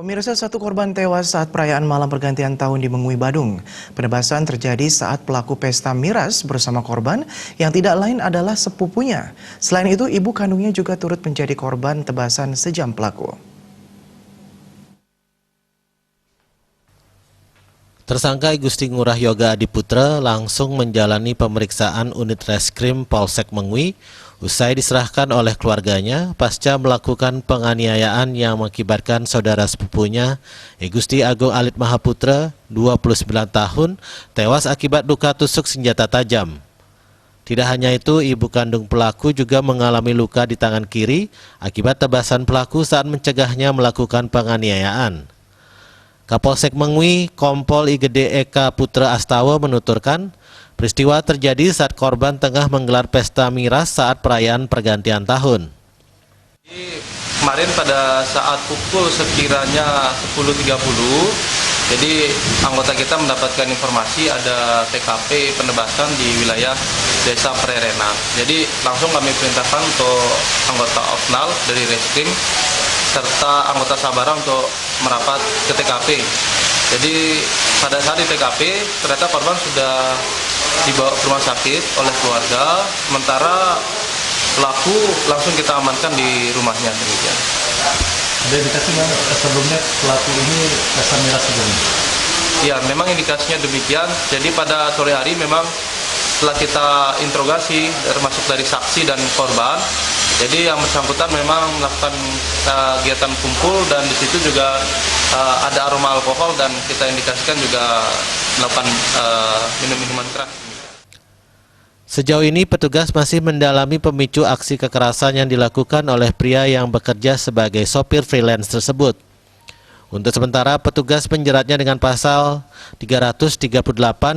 Pemirsa, satu korban tewas saat perayaan malam pergantian tahun di Mengui, Badung. Penebasan terjadi saat pelaku pesta miras bersama korban yang tidak lain adalah sepupunya. Selain itu, ibu kandungnya juga turut menjadi korban tebasan sejam pelaku. Tersangka Gusti Ngurah Yoga Adiputra langsung menjalani pemeriksaan unit reskrim Polsek Mengui usai diserahkan oleh keluarganya pasca melakukan penganiayaan yang mengakibatkan saudara sepupunya Gusti Agung Alit Mahaputra, 29 tahun, tewas akibat luka tusuk senjata tajam. Tidak hanya itu, ibu kandung pelaku juga mengalami luka di tangan kiri akibat tebasan pelaku saat mencegahnya melakukan penganiayaan. Kapolsek Mengui, Kompol IGD Eka Putra Astawa menuturkan, peristiwa terjadi saat korban tengah menggelar pesta miras saat perayaan pergantian tahun. Kemarin pada saat pukul sekiranya 10.30, jadi anggota kita mendapatkan informasi ada TKP penebasan di wilayah Desa Prerenan. Jadi langsung kami perintahkan untuk anggota Opnal dari Reskrim serta anggota Sabara untuk merapat ke TKP. Jadi pada saat di TKP ternyata korban sudah dibawa ke rumah sakit oleh keluarga, sementara pelaku langsung kita amankan di rumahnya. Demikian. Ada indikasi sebelumnya pelaku ini pesta miras sebelumnya? Ya, memang indikasinya demikian. Jadi pada sore hari memang setelah kita interogasi termasuk dari saksi dan korban, jadi yang bersangkutan memang melakukan kegiatan kumpul dan di situ juga ada aroma alkohol dan kita indikasikan juga melakukan minum-minuman keras. Sejauh ini petugas masih mendalami pemicu aksi kekerasan yang dilakukan oleh pria yang bekerja sebagai sopir freelance tersebut. Untuk sementara petugas menjeratnya dengan pasal 338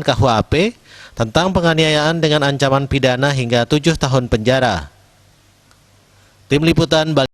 KUHP tentang penganiayaan dengan ancaman pidana hingga 7 tahun penjara. Tim Liputan